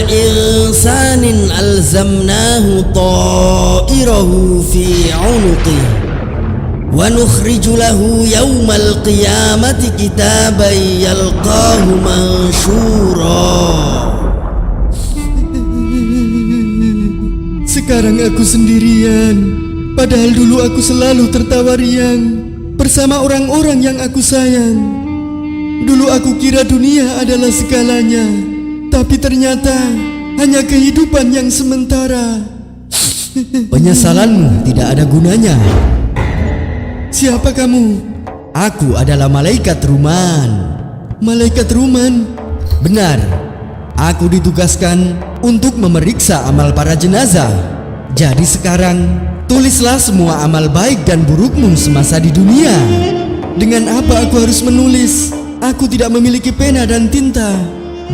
insanin alzamnahu ta'irahu fi 'unuqih wa nukhriju lahu yawmal qiyamati kitaban yalqahu mansyura. Sekarang aku sendirian, padahal dulu aku selalu tertawa riang bersama orang-orang yang aku sayang. Dulu aku kira dunia adalah segalanya, tapi ternyata hanya kehidupan yang sementara. Penyesalanmu tidak ada gunanya. Siapa kamu? Aku adalah malaikat Ruman. Malaikat Ruman? Benar, aku ditugaskan untuk memeriksa amal para jenazah. Jadi sekarang, tulislah semua amal baik dan burukmu semasa di dunia. Dengan apa aku harus menulis? Aku tidak memiliki pena dan tinta.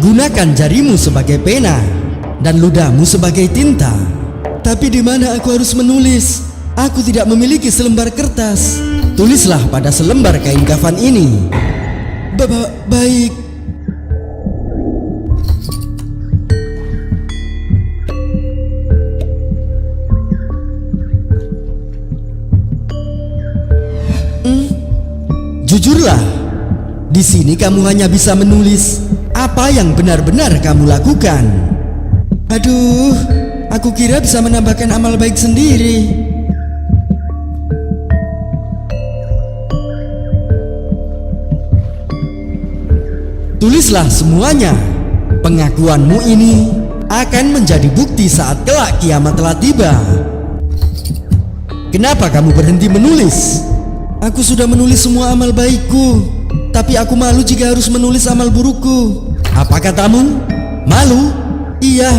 Gunakan jarimu sebagai pena dan ludahmu sebagai tinta. Tapi di mana aku harus menulis? Aku tidak memiliki selembar kertas. Tulislah pada selembar kain kafan ini. Baik. Jujurlah, di sini kamu hanya bisa menulis apa yang benar-benar kamu lakukan. Aduh, aku kira bisa menambahkan amal baik sendiri. Tulislah semuanya. Pengakuanmu ini akan menjadi bukti saat kelak kiamat telah tiba. Kenapa kamu berhenti menulis? Aku sudah menulis semua amal baikku, tapi aku malu jika harus menulis amal burukku. Apa katamu? Malu? Iya,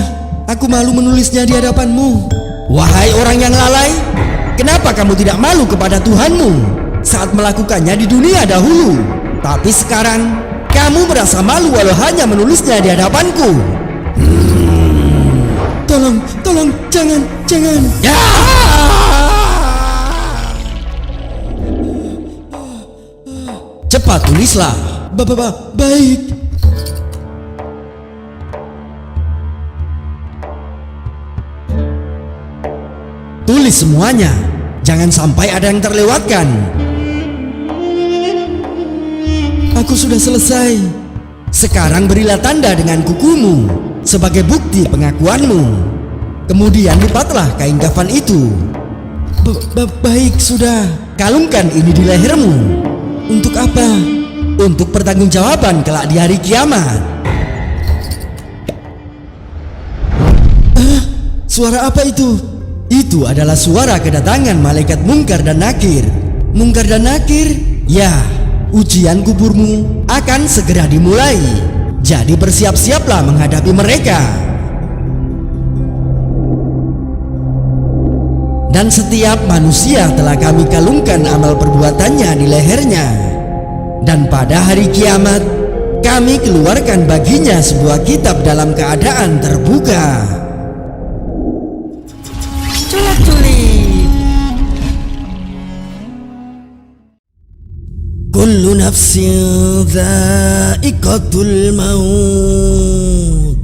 aku malu menulisnya di hadapanmu. Wahai orang yang lalai, kenapa kamu tidak malu kepada Tuhanmu saat melakukannya di dunia dahulu? Tapi sekarang kamu merasa malu walau hanya menulisnya di hadapanku. Tolong, jangan. Ya! Cepat tulislah. Baik. Tulis semuanya. Jangan sampai ada yang terlewatkan. Aku sudah selesai. Sekarang berilah tanda dengan kukumu sebagai bukti pengakuanmu. Kemudian lipatlah kain kafan itu. Baik, sudah. Kalungkan ini di lehermu. Untuk apa? Untuk pertanggungjawaban kelak di hari kiamat. Suara apa itu? Itu adalah suara kedatangan malaikat Munkar dan Nakir. Munkar dan Nakir? Ya, ujian kuburmu akan segera dimulai. Jadi bersiap-siaplah menghadapi mereka. Dan setiap manusia telah kami kalungkan amal perbuatannya di lehernya. Dan pada hari kiamat, kami keluarkan baginya sebuah kitab dalam keadaan terbuka. Culik. Kullu nafsin dha'iqatul maut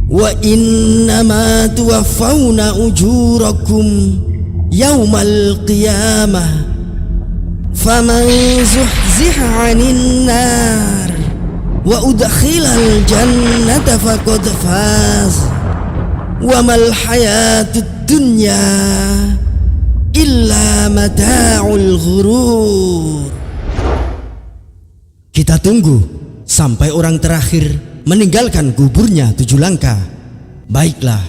wa innama tuwaffawna ujurakum yawmal qiyamah faman zuhziha 'anil nar wa udkhilal jannata faqad faz wa mal hayatud dunya illa mata'ul ghurur. Kita tunggu sampai orang terakhir meninggalkan kuburnya 7 langkah. Baiklah.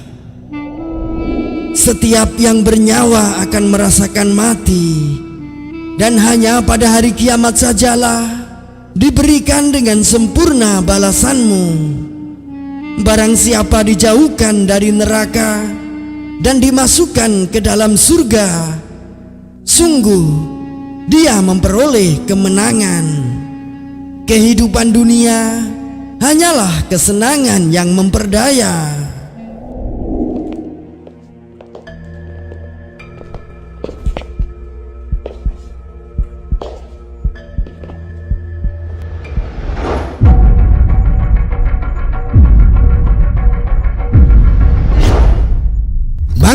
Setiap yang bernyawa akan merasakan mati, dan hanya pada hari kiamat sajalah diberikan dengan sempurna balasanmu. Barang siapa dijauhkan dari neraka dan dimasukkan ke dalam surga, sungguh dia memperoleh kemenangan. Kehidupan dunia hanyalah kesenangan yang memperdaya.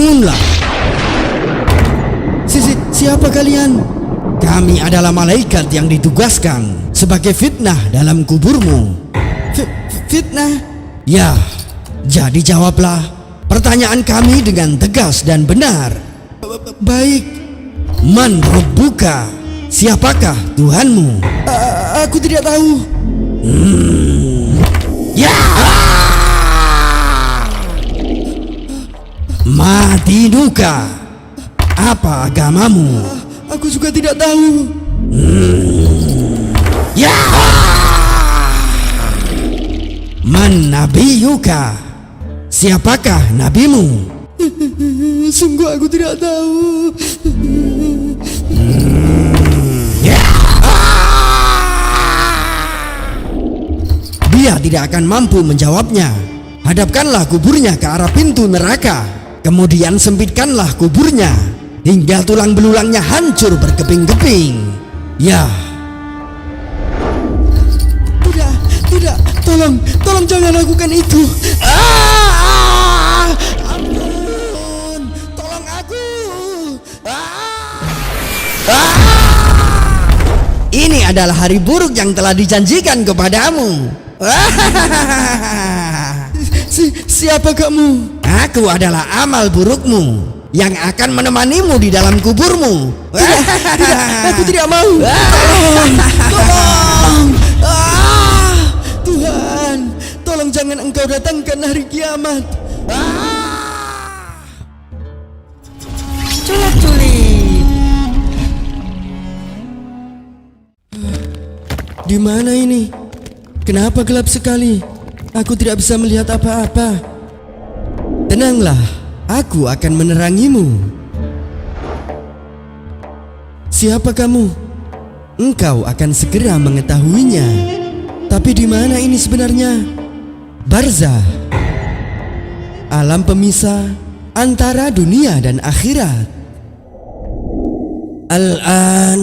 bangunlah. Siapa kalian? Kami adalah malaikat yang ditugaskan sebagai fitnah dalam kuburmu. Fitnah? Ya, jadi jawablah pertanyaan kami dengan tegas dan benar. Baik. Man Rabbuka, siapakah Tuhanmu? Aku tidak tahu. Ya. Ma dinuka, apa agamamu? Aku juga tidak tahu. Ya. Man nabiyuka, siapakah nabimu? Sungguh aku tidak tahu. Dia tidak akan mampu menjawabnya. Hadapkanlah kuburnya ke arah pintu neraka, kemudian sempitkanlah kuburnya hingga tulang belulangnya hancur berkeping-keping. Ya. Tidak, tolong jangan lakukan itu. Ampun, tolong aku. Ini adalah hari buruk yang telah dijanjikan kepadamu. Siapa kamu? Aku adalah amal burukmu yang akan menemanimu di dalam kuburmu. Tidak, aku tidak mau. Tolong. Tuhan, tolong jangan Engkau datangkan hari kiamat. Culik-culik. Di mana ini? Kenapa gelap sekali? Aku tidak bisa melihat apa-apa. Tenanglah, aku akan menerangimu. Siapa kamu? Engkau akan segera mengetahuinya. Tapi di mana ini sebenarnya? Barzah, alam pemisah antara dunia dan akhirat. Al-an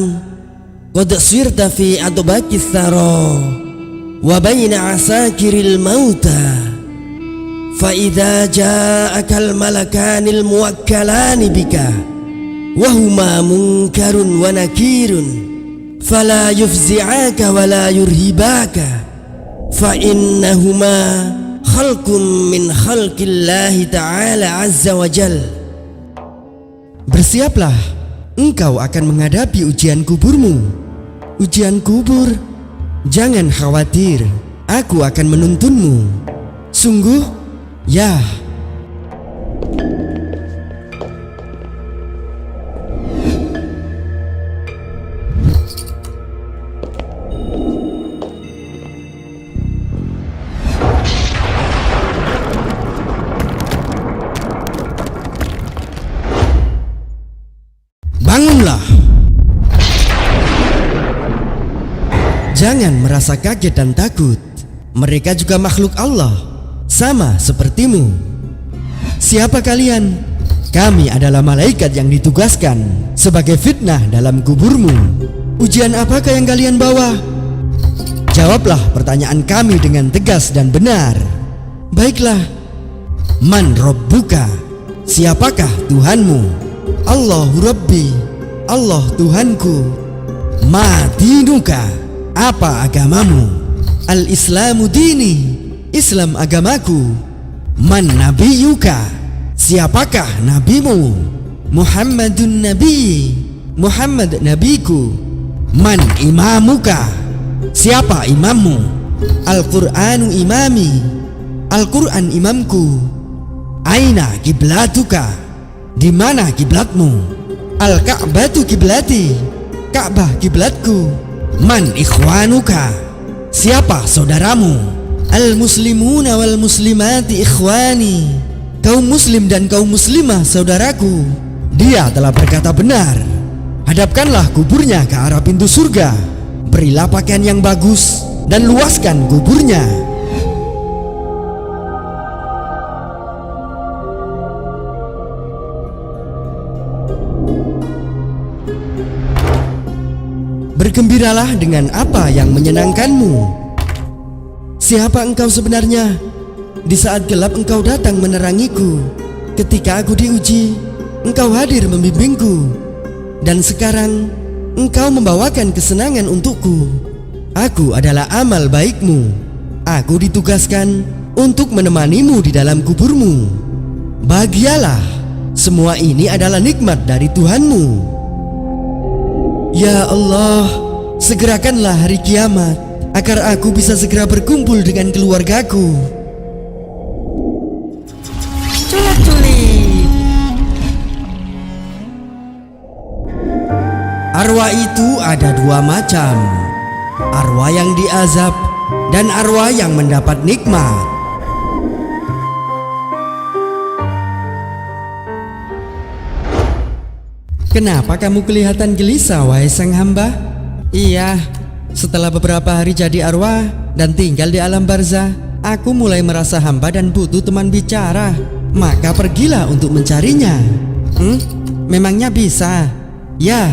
qad sirta fi adbaqis thara wa baina asakiril mauta fa idza ja'akal malakanil muwakkalani bika wa huma munkarun wa nakirun fala yufzi'aka wa la yurhibaka fa innahuma khalqum min khalqillahi ta'ala azza wa jal. Bersiaplah, engkau akan menghadapi ujian kuburmu. Ujian kubur? Jangan khawatir, aku akan menuntunmu. Sungguh? Ya. Bangunlah. Jangan merasa kaget dan takut. Mereka juga makhluk Allah, sama sepertimu. Siapa kalian? Kami adalah malaikat yang ditugaskan sebagai fitnah dalam kuburmu. Ujian apakah yang kalian bawa? Jawablah pertanyaan kami dengan tegas dan benar. Baiklah. Man Rabbuka, siapakah Tuhanmu? Allahu Rabbi, Allah Tuhanku. Ma dinuka, apa agamamu? Al-Islamu dini, Islam agamaku. Man nabiyuka, siapakah nabimu? Muhammadun Nabi, Muhammad nabiku. Man imamuka, siapa imammu? Al-Qur'anu imami, Al-Qur'an imamku. Aina kiblatuka, di mana kiblatmu? Al-Ka'batu kiblati, Ka'bah kiblatku. Man ikhwanuka, siapa saudaramu? Al-muslimuna wal muslimati ikhwani, kaum muslim dan kaum muslimah saudaraku. Dia telah berkata benar. Hadapkanlah kuburnya ke arah pintu surga. Berilah pakaian yang bagus dan luaskan kuburnya. Bergembiralah dengan apa yang menyenangkanmu. Siapa engkau sebenarnya? Di saat gelap engkau datang menerangiku. Ketika aku diuji, engkau hadir membimbingku. Dan sekarang, engkau membawakan kesenangan untukku. Aku adalah amal baikmu. Aku ditugaskan untuk menemanimu di dalam kuburmu. Bahagialah, semua ini adalah nikmat dari Tuhanmu. Ya Allah, segerakanlah hari kiamat agar aku bisa segera berkumpul dengan keluargaku. Culik-culik. Arwah itu ada dua macam, arwah yang diazab dan arwah yang mendapat nikmat. Kenapa kamu kelihatan gelisah, wahai sang hamba? Iya, setelah beberapa hari jadi arwah dan tinggal di alam barzah, aku mulai merasa hamba dan butuh teman bicara. Maka pergilah untuk mencarinya. Memangnya bisa? Ya,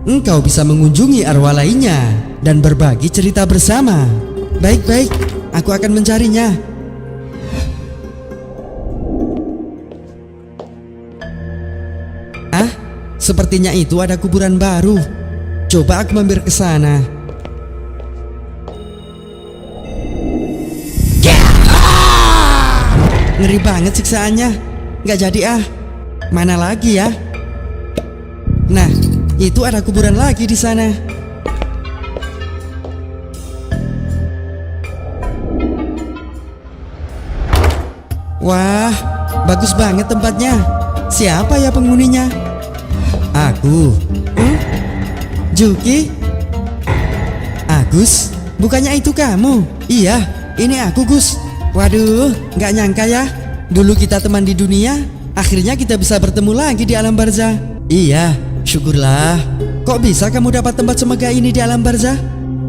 engkau bisa mengunjungi arwah lainnya dan berbagi cerita bersama. Baik-baik, aku akan mencarinya. Sepertinya itu ada kuburan baru. Coba aku mampir ke sana. Ngeri banget siksaannya. Nggak jadi ah. Mana lagi ya? Nah, itu ada kuburan lagi di sana. Wah, bagus banget tempatnya. Siapa ya penghuninya? Aku. Juki? Agus? Bukannya itu kamu? Iya, ini aku, Gus. Waduh, gak nyangka ya. Dulu kita teman di dunia, akhirnya kita bisa bertemu lagi di alam barzah. Iya, syukurlah. Kok bisa kamu dapat tempat semegah ini di alam barzah?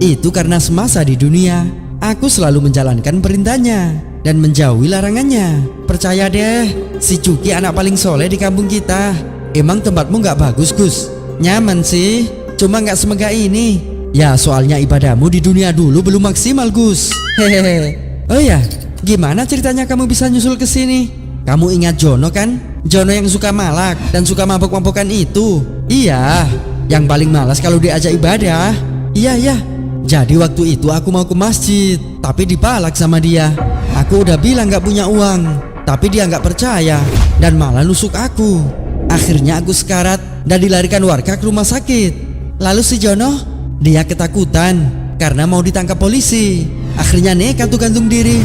Itu karena semasa di dunia, aku selalu menjalankan perintahnya dan menjauhi larangannya. Percaya deh, si Juki anak paling soleh di kampung kita. Emang tempatmu gak bagus, Gus? Nyaman sih, cuma gak semegah ini. Ya soalnya ibadahmu di dunia dulu belum maksimal, Gus. Hehehe. Oh ya, gimana ceritanya kamu bisa nyusul ke sini? Kamu ingat Jono kan? Jono yang suka malak dan suka mabok-mabokan itu. Iya, yang paling malas kalau diajak ibadah. Iya. Jadi waktu itu aku mau ke masjid, tapi dipalak sama dia. Aku udah bilang gak punya uang, tapi dia gak percaya dan malah nusuk aku. Akhirnya aku sekarat dan dilarikan warga ke rumah sakit. Lalu si Jono, dia ketakutan karena mau ditangkap polisi. Akhirnya nekat tuh gantung diri.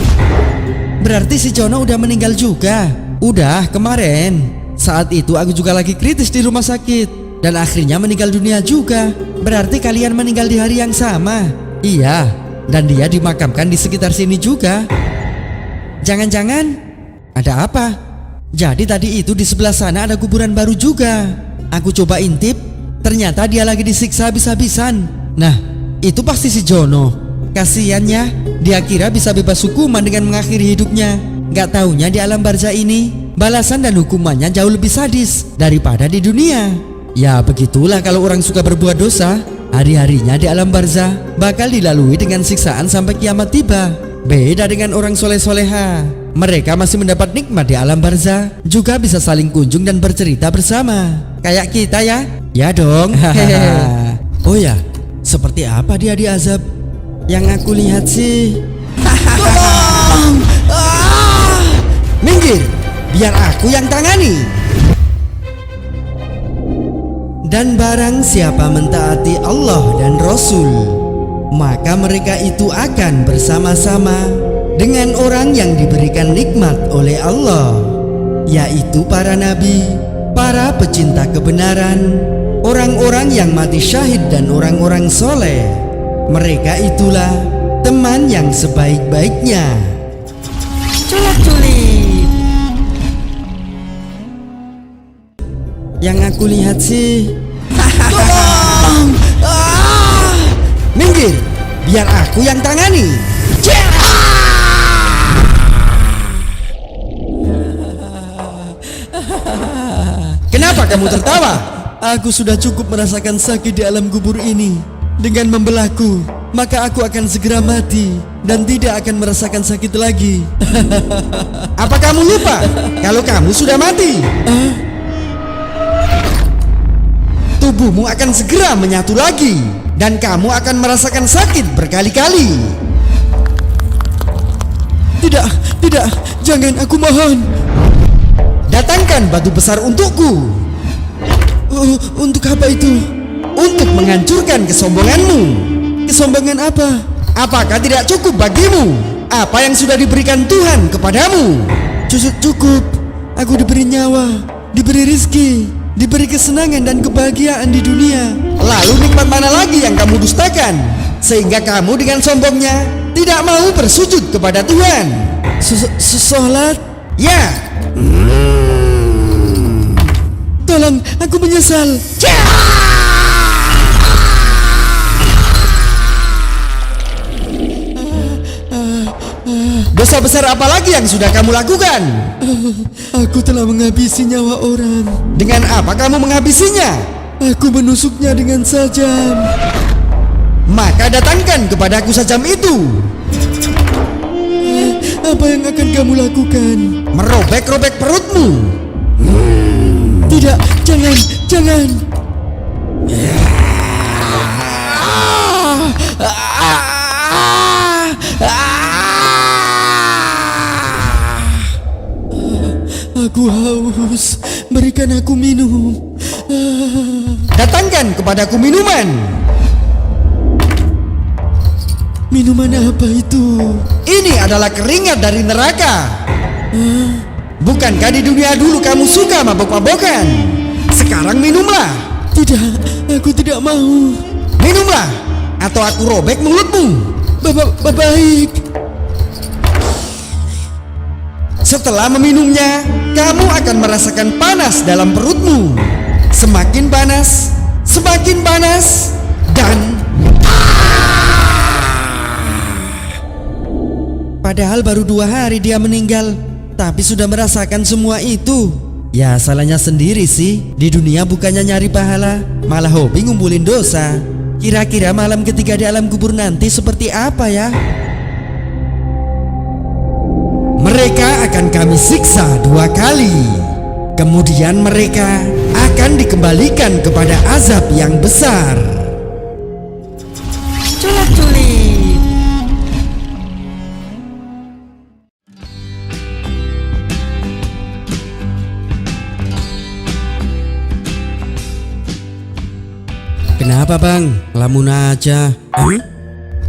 Berarti si Jono udah meninggal juga? Udah, kemarin. Saat itu aku juga lagi kritis di rumah sakit dan akhirnya meninggal dunia juga. Berarti kalian meninggal di hari yang sama? Iya, dan dia dimakamkan di sekitar sini juga. Jangan-jangan ada apa? Jadi tadi itu di sebelah sana ada kuburan baru juga. Aku coba intip, ternyata dia lagi disiksa habis-habisan. Nah, itu pasti si Jono. Kasian ya, dia kira bisa bebas hukuman dengan mengakhiri hidupnya. Gak taunya di alam barzah ini, balasan dan hukumannya jauh lebih sadis daripada di dunia. Ya begitulah kalau orang suka berbuat dosa. Hari-harinya di alam barzah bakal dilalui dengan siksaan sampai kiamat tiba. Beda dengan orang soleh-soleha. Mereka masih mendapat nikmat di alam barzah, juga bisa saling kunjung dan bercerita bersama. Kayak kita ya? Ya dong. Oh ya, seperti apa dia diazab? Yang aku lihat sih. Tolong! Minggir, biar aku yang tangani. Dan barang siapa mentaati Allah dan Rasul, maka mereka itu akan bersama-sama dengan orang yang diberikan nikmat oleh Allah, yaitu para nabi, para pecinta kebenaran, orang-orang yang mati syahid dan orang-orang soleh. Mereka itulah teman yang sebaik-baiknya. Culik-culik. Yang aku lihat sih. Tolong! Minggir, biar aku yang tangani. Kenapa kamu tertawa? Aku sudah cukup merasakan sakit di alam kubur ini dengan membelahku maka aku akan segera mati dan tidak akan merasakan sakit lagi. Apa kamu lupa kalau kamu sudah mati? Tubuhmu akan segera menyatu lagi dan kamu akan merasakan sakit berkali-kali. Tidak, jangan, aku mohon. Datangkan batu besar untukku. Untuk apa itu? Untuk menghancurkan kesombonganmu. Kesombongan apa? Apakah tidak cukup bagimu apa yang sudah diberikan Tuhan kepadamu? Cukup. Aku diberi nyawa, diberi rizki, diberi kesenangan dan kebahagiaan di dunia. Lalu nikmat mana lagi yang kamu dustakan sehingga kamu dengan sombongnya tidak mau bersujud kepada Tuhan? Sholat? Ya. Tolong, aku menyesal. Dosa besar apa lagi yang sudah kamu lakukan? Aku telah menghabisi nyawa orang. Dengan apa kamu menghabisinya? Aku menusuknya dengan sajam. Maka datangkan kepadaku sajam itu. Apa yang akan kamu lakukan? Merobek-robek perutmu. Tidak, jangan. Aku haus, berikan aku minum. Datangkan kepadaku minuman. Minuman apa itu? Ini adalah keringat dari neraka. Bukankah di dunia dulu kamu suka mabok-mabokan? Sekarang minumlah. Tidak, aku tidak mau. Minumlah, atau aku robek mulutmu. Baik. Setelah meminumnya, kamu akan merasakan panas dalam perutmu. Semakin panas, dan padahal baru 2 hari dia meninggal, tapi sudah merasakan semua itu. Ya salahnya sendiri sih. Di dunia bukannya nyari pahala, malah hobi ngumpulin dosa. Kira-kira malam ketiga di alam kubur nanti seperti apa ya? Mereka akan kami siksa 2 kali. Kemudian mereka akan dikembalikan kepada azab yang besar. Culik-culik. Kenapa bang? Lamun aja.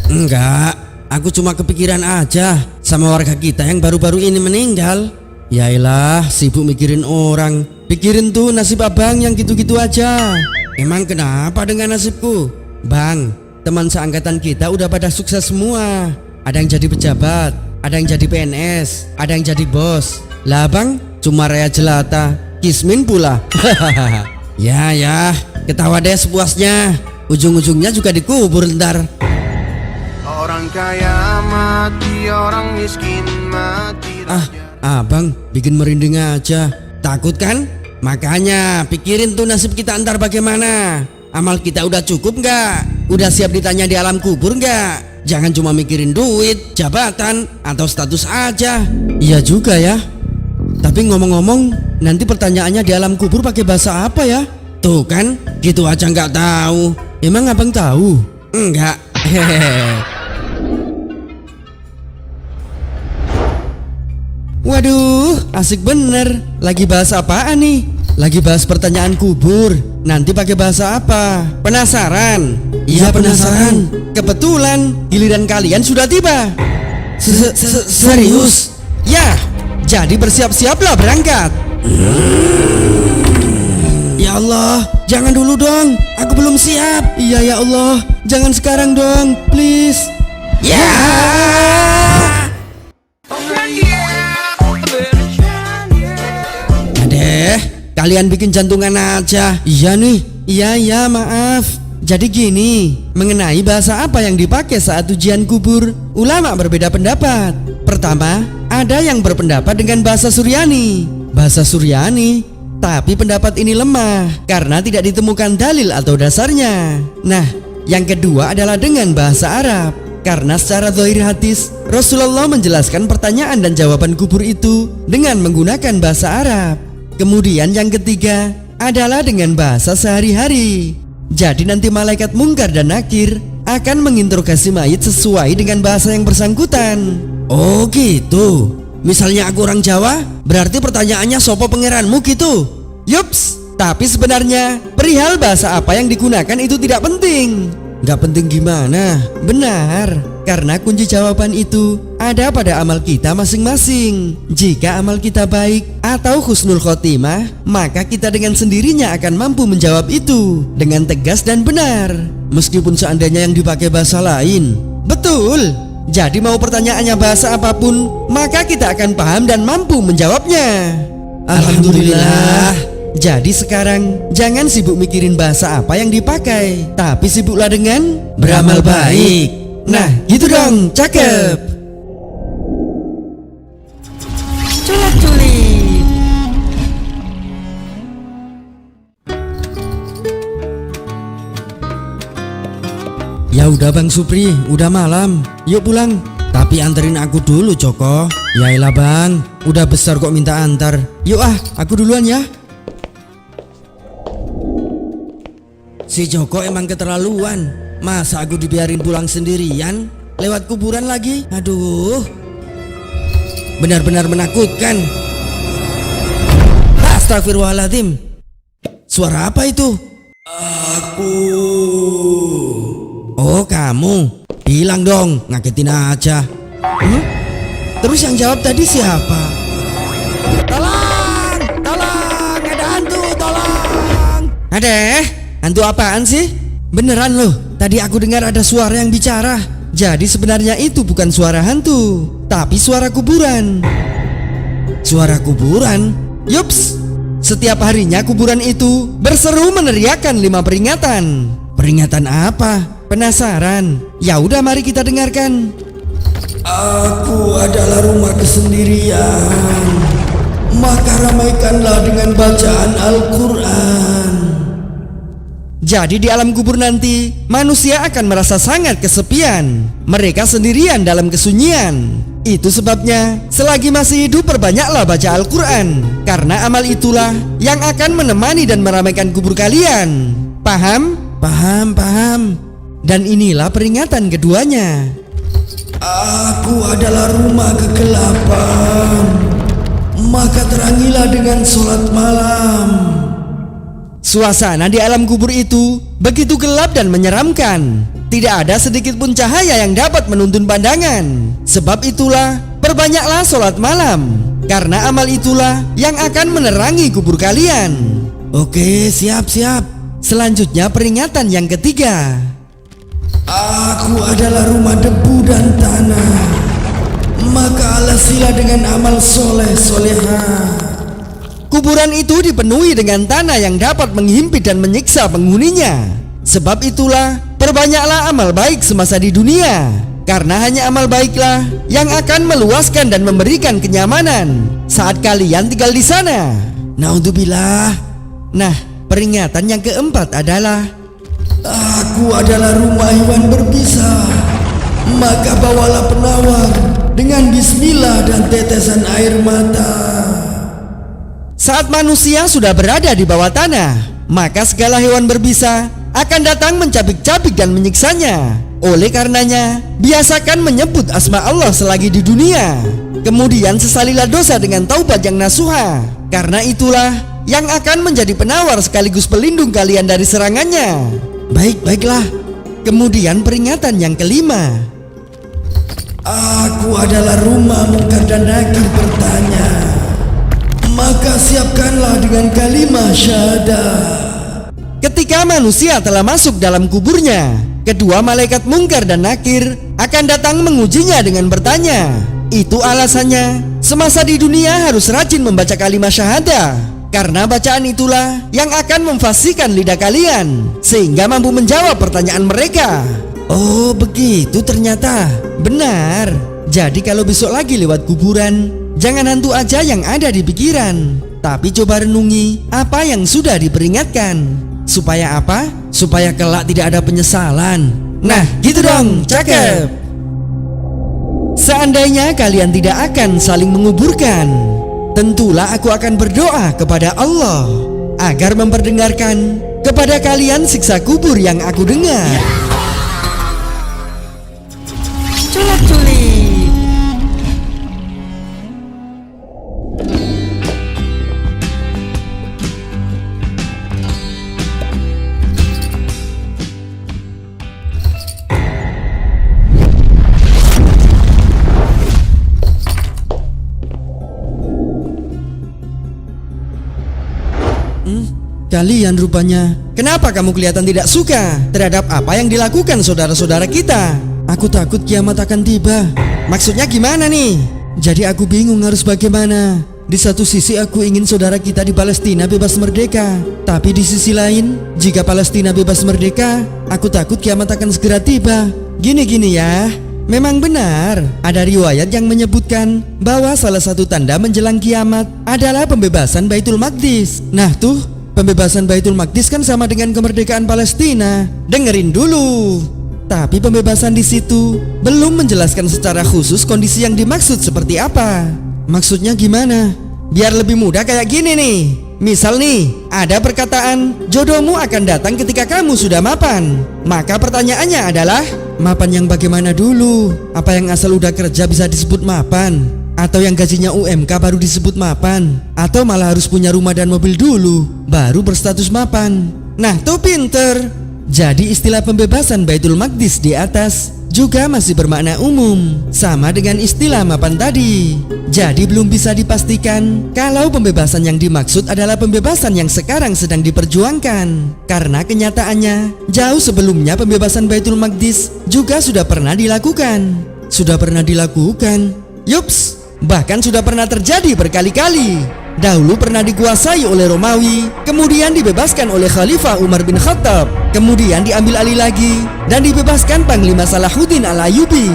Enggak, aku cuma kepikiran aja sama warga kita yang baru-baru ini meninggal. Yaelah, sibuk mikirin orang. Pikirin tuh nasib abang yang gitu-gitu aja. Emang kenapa dengan nasibku? Bang, teman seangkatan kita udah pada sukses semua. Ada yang jadi pejabat, ada yang jadi PNS, ada yang jadi bos. Lah bang, cuma raya jelata, kismin pula. Ya, ketawa deh sepuasnya. Ujung-ujungnya juga dikubur ntar. Orang kaya mati, orang miskin mati. Abang bikin merinding aja. Takut kan? Makanya pikirin tuh nasib kita ntar bagaimana. Amal kita udah cukup nggak? Udah siap ditanya di alam kubur nggak? Jangan cuma mikirin duit, jabatan, atau status aja. Iya juga ya. Tapi ngomong-ngomong, nanti pertanyaannya di alam kubur pakai bahasa apa ya? Tuh kan, gitu aja nggak tahu. Emang abang tahu? Enggak. Hehehe. Waduh, asik bener. Lagi bahas apaan nih? Lagi bahas pertanyaan kubur. Nanti pakai bahasa apa? Penasaran? Iya penasaran. Kebetulan giliran kalian sudah tiba. Serius? Ya, jadi bersiap-siaplah berangkat. Ya Allah, jangan dulu dong. Aku belum siap. Iya ya Allah, jangan sekarang dong, please. Ya. Adeh, kalian bikin jantungan aja. Iya nih. Iya, maaf. Jadi gini, mengenai bahasa apa yang dipakai saat ujian kubur, ulama berbeda pendapat. Pertama, ada yang berpendapat dengan bahasa Suryani. Bahasa Suryani, tapi pendapat ini lemah karena tidak ditemukan dalil atau dasarnya. Nah, Yang kedua adalah dengan bahasa Arab. Karena secara zahir hadis, Rasulullah menjelaskan pertanyaan dan jawaban kubur itu dengan menggunakan bahasa Arab. Kemudian yang ketiga adalah dengan bahasa sehari-hari. Jadi nanti malaikat Mungkar dan Nakir akan menginterogasi mayit sesuai dengan bahasa yang bersangkutan. Oh gitu. Misalnya aku orang Jawa, berarti pertanyaannya sopo pangeranmu gitu. Yups, tapi sebenarnya perihal bahasa apa yang digunakan itu tidak penting. Gak penting gimana? Benar, karena kunci jawaban itu ada pada amal kita masing-masing. Jika amal kita baik atau husnul khotimah, maka kita dengan sendirinya akan mampu menjawab itu dengan tegas dan benar, meskipun seandainya yang dipakai bahasa lain. Betul. Jadi mau pertanyaannya bahasa apapun, maka kita akan paham dan mampu menjawabnya. Alhamdulillah. Jadi sekarang jangan sibuk mikirin bahasa apa yang dipakai, tapi sibuklah dengan beramal baik. Nah gitu dong, cakep. Culik-culik. Ya udah Bang Supri, udah malam. Yuk pulang. Tapi anterin aku dulu Joko. Yaelah Bang, udah besar kok minta antar. Yuk aku duluan ya. Si Joko emang keterlaluan. Masa aku dibiarin pulang sendirian? Lewat kuburan lagi? Aduh, benar-benar menakutkan. Astagfirullahaladzim. Suara apa itu? Aku. Oh kamu, bilang dong, ngagetin aja. Terus yang jawab tadi siapa? Tolong, tolong, ada hantu, tolong. Ada? Hantu apaan sih? Beneran loh, tadi aku dengar ada suara yang bicara. Jadi sebenarnya itu bukan suara hantu, tapi suara kuburan. Suara kuburan? Yups, setiap harinya kuburan itu berseru meneriakkan 5 peringatan. Peringatan apa? Penasaran? Ya udah mari kita dengarkan. Aku adalah rumah kesendirian, maka ramaikanlah dengan bacaan Al-Quran. Jadi di alam kubur nanti manusia akan merasa sangat kesepian. Mereka sendirian dalam kesunyian. Itu sebabnya selagi masih hidup perbanyaklah baca Al-Quran, karena amal itulah yang akan menemani dan meramaikan kubur kalian. Paham? Paham, paham. Dan inilah peringatan keduanya. Aku adalah rumah kegelapan, maka terangilah dengan sholat malam. Suasana di alam kubur itu begitu gelap dan menyeramkan. Tidak ada sedikit pun cahaya yang dapat menuntun pandangan. Sebab itulah perbanyaklah sholat malam, karena amal itulah yang akan menerangi kubur kalian. Oke, siap-siap. Selanjutnya peringatan yang ketiga. Aku adalah rumah debu dan tanah, maka alasilah dengan amal soleh-solehah. Kuburan itu dipenuhi dengan tanah yang dapat menghimpit dan menyiksa penghuninya. Sebab itulah perbanyaklah amal baik semasa di dunia, karena hanya amal baiklah yang akan meluaskan dan memberikan kenyamanan saat kalian tinggal di sana. Naudzubillah. Nah, peringatan yang keempat adalah aku adalah rumah hewan berbisa, maka bawalah penawar dengan bismillah dan tetesan air mata. Saat manusia sudah berada di bawah tanah, maka segala hewan berbisa akan datang mencabik-cabik dan menyiksanya. Oleh karenanya, biasakan menyebut asma Allah selagi di dunia. Kemudian sesalilah dosa dengan taubat yang nasuha, karena itulah yang akan menjadi penawar sekaligus pelindung kalian dari serangannya. Baiklah. Kemudian peringatan yang kelima. Aku adalah rumah Mungkar dan Nakir bertanya, maka siapkanlah dengan kalimah syahadah. Ketika manusia telah masuk dalam kuburnya, kedua malaikat Mungkar dan Nakir akan datang mengujinya dengan bertanya. Itu alasannya semasa di dunia harus rajin membaca kalimah syahadah, karena bacaan itulah yang akan memfasihkan lidah kalian sehingga mampu menjawab pertanyaan mereka. Oh begitu ternyata. Benar. Jadi kalau besok lagi lewat kuburan, jangan hantu aja yang ada di pikiran, tapi coba renungi apa yang sudah diperingatkan. Supaya apa? Supaya kelak tidak ada penyesalan. Nah, gitu dong, cakep. Seandainya kalian tidak akan saling menguburkan, tentulah aku akan berdoa kepada Allah agar memperdengarkan kepada kalian siksa kubur yang aku dengar. Culik-culik. Kalian rupanya. Kenapa kamu kelihatan tidak suka terhadap apa yang dilakukan saudara-saudara kita? Aku takut kiamat akan tiba. Maksudnya gimana nih? Jadi aku bingung harus bagaimana. Di satu sisi aku ingin saudara kita di Palestina bebas merdeka, tapi di sisi lain, jika Palestina bebas merdeka, aku takut kiamat akan segera tiba. Gini-gini ya. Memang benar, ada riwayat yang menyebutkan bahwa salah satu tanda menjelang kiamat adalah pembebasan Baitul Maqdis. Nah tuh, pembebasan Baitul Maqdis kan sama dengan kemerdekaan Palestina. Dengerin dulu. Tapi pembebasan di situ belum menjelaskan secara khusus kondisi yang dimaksud seperti apa. Maksudnya gimana? Biar lebih mudah kayak gini nih. Misal nih, ada perkataan jodohmu akan datang ketika kamu sudah mapan. Maka pertanyaannya adalah, mapan yang bagaimana dulu? Apa yang asal udah kerja bisa disebut mapan? Atau yang gajinya UMK baru disebut mapan? Atau malah harus punya rumah dan mobil dulu baru berstatus mapan? Nah tuh pinter. Jadi istilah pembebasan Baitul Maqdis di atas juga masih bermakna umum, sama dengan istilah mapan tadi. Jadi belum bisa dipastikan kalau pembebasan yang dimaksud adalah pembebasan yang sekarang sedang diperjuangkan. Karena kenyataannya, jauh sebelumnya pembebasan Baitul Maqdis juga sudah pernah dilakukan. Yups, bahkan sudah pernah terjadi berkali-kali. Dahulu pernah dikuasai oleh Romawi, kemudian dibebaskan oleh Khalifah Umar bin Khattab, kemudian diambil alih lagi dan dibebaskan Panglima Salahuddin Al-Ayyubi.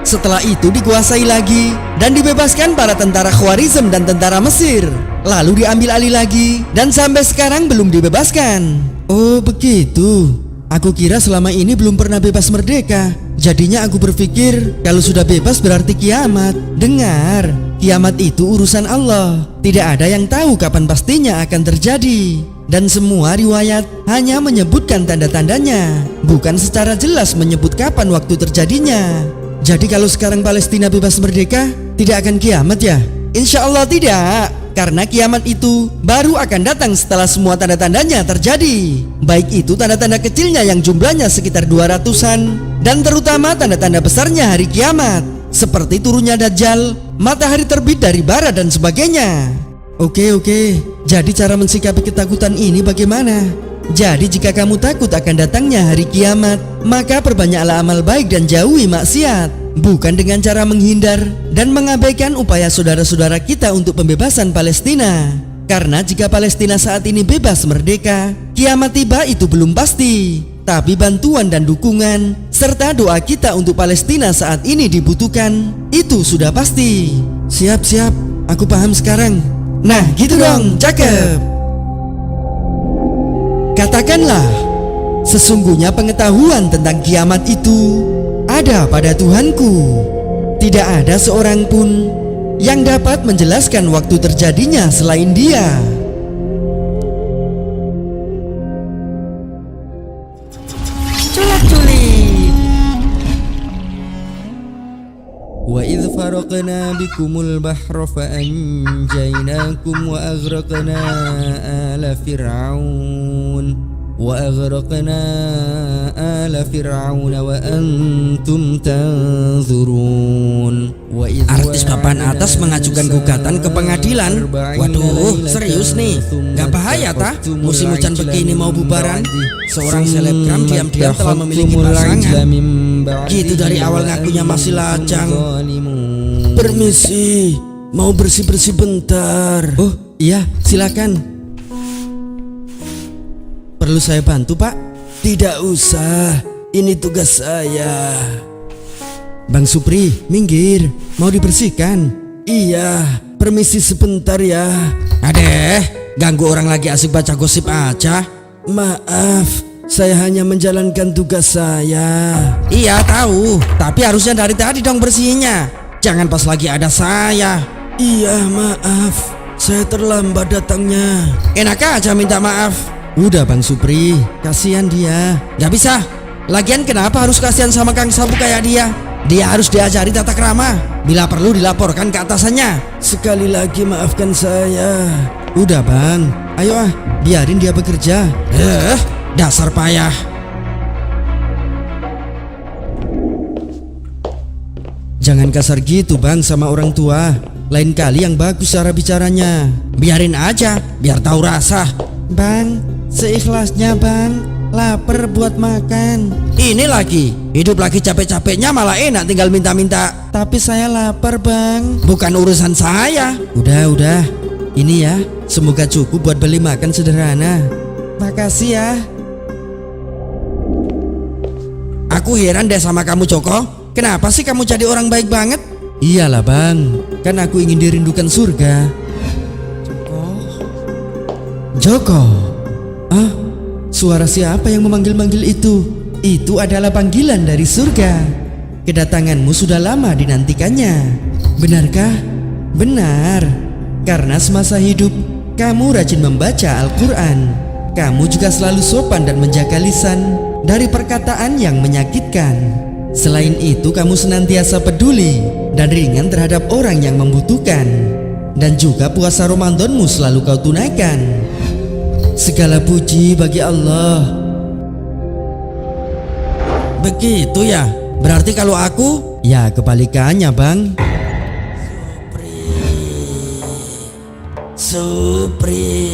Setelah itu dikuasai lagi dan dibebaskan para tentara Khwarizm dan tentara Mesir. Lalu diambil alih lagi dan sampai sekarang belum dibebaskan. Oh begitu. Aku kira selama ini belum pernah bebas merdeka. Jadinya aku berpikir kalau sudah bebas berarti kiamat. Dengar, kiamat itu urusan Allah. Tidak ada yang tahu kapan pastinya akan terjadi. Dan semua riwayat hanya menyebutkan tanda-tandanya, bukan secara jelas menyebut kapan waktu terjadinya. Jadi kalau sekarang Palestina bebas merdeka, tidak akan kiamat ya? Insya Allah tidak, karena kiamat itu baru akan datang setelah semua tanda-tandanya terjadi. Baik itu tanda-tanda kecilnya yang jumlahnya sekitar 200-an, dan terutama tanda-tanda besarnya hari kiamat, seperti turunnya Dajjal, matahari terbit dari barat dan sebagainya. Oke, jadi cara mensikapi ketakutan ini bagaimana? Jadi jika kamu takut akan datangnya hari kiamat, maka perbanyaklah amal baik dan jauhi maksiat. Bukan dengan cara menghindar dan mengabaikan upaya saudara-saudara kita untuk pembebasan Palestina. Karena jika Palestina saat ini bebas merdeka, kiamat tiba itu belum pasti. Tapi bantuan dan dukungan serta doa kita untuk Palestina saat ini dibutuhkan, itu sudah pasti. Siap, aku paham sekarang. Nah gitu dong, cakep. Katakanlah, sesungguhnya pengetahuan tentang kiamat itu ada pada Tuhanku. Tidak ada seorang pun yang dapat menjelaskan waktu terjadinya selain Dia. Culik-culik. Wa idh faraqna bikumul bahra fa anjaynakum wa aghraqna ala fir'aun wa antum tanzurun. Artis papan atas mengajukan gugatan ke pengadilan. Waduh, serius nih? Gak bahaya tah? Musim hujan begini mau bubaran? Seorang selebgram diam-diam telah memiliki pasangan. Gitu dari awal ngakunya masih lajang. Permisi, mau bersih-bersih bentar. Oh iya, silakan. Perlu saya bantu, Pak? Tidak usah, ini tugas saya. Bang Supri, minggir, mau dibersihkan? Iya, permisi sebentar ya. Adeh, ganggu orang lagi asik baca gosip aja. Maaf, saya hanya menjalankan tugas saya. Iya tahu, tapi harusnya dari tadi dong bersihinnya. Jangan pas lagi ada saya. Iya, maaf, saya terlambat datangnya. Enak aja minta maaf. Udah Bang Supri, kasihan dia. Gak bisa. Lagian kenapa harus kasihan sama Kang Sabu kayak dia? Dia harus diajari tata krama. Bila perlu dilaporkan ke atasannya. Sekali lagi maafkan saya. Udah Bang, ayo biarin dia bekerja. Dasar payah. Jangan kasar gitu Bang sama orang tua. Lain kali yang bagus cara bicaranya. Biarin aja, biar tahu rasa. Bang, seikhlasnya Bang, lapar buat makan. Ini lagi, hidup lagi capek-capeknya malah enak tinggal minta-minta. Tapi saya lapar Bang. Bukan urusan saya. Udah, ini ya, semoga cukup buat beli makan sederhana. Makasih ya. Aku heran deh sama kamu Joko. Kenapa sih kamu jadi orang baik banget? Iyalah Bang, kan aku ingin dirindukan surga. Joko. Ah, suara siapa yang memanggil-manggil itu? Itu adalah panggilan dari surga. Kedatanganmu sudah lama dinantikannya. Benarkah? Benar. Karena semasa hidup kamu rajin membaca Al-Quran. Kamu juga selalu sopan dan menjaga lisan dari perkataan yang menyakitkan. Selain itu kamu senantiasa peduli dan ringan terhadap orang yang membutuhkan. Dan juga puasa Ramadanmu selalu kau tunaikan. Segala puji bagi Allah. Begitu ya? Berarti kalau aku? Ya kebalikannya Bang. Supri.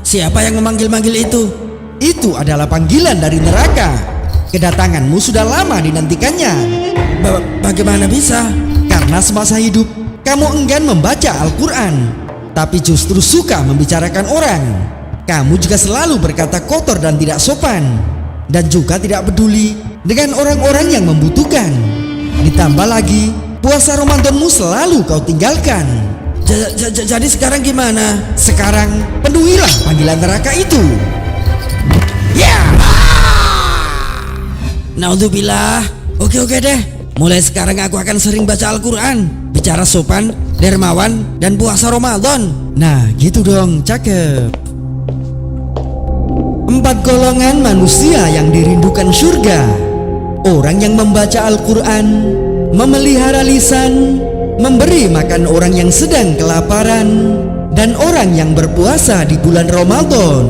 Siapa yang memanggil-manggil itu? Itu adalah panggilan dari neraka. Kedatanganmu sudah lama dinantikannya. Bagaimana bisa? Karena semasa hidup kamu enggan membaca Al-Quran, tapi justru suka membicarakan orang. Kamu juga selalu berkata kotor dan tidak sopan, dan juga tidak peduli dengan orang-orang yang membutuhkan. Ditambah lagi, puasa Ramadanmu selalu kau tinggalkan. Jadi sekarang gimana? Sekarang penuhilah panggilan neraka itu. Ya. Naudzubillah. Oke deh. Mulai sekarang aku akan sering baca Al-Quran, bicara sopan, dermawan, dan puasa Ramadan. Nah gitu dong, cakep. 4 golongan manusia yang dirindukan surga. Orang yang membaca Al-Quran, memelihara lisan, memberi makan orang yang sedang kelaparan, dan orang yang berpuasa di bulan Ramadan.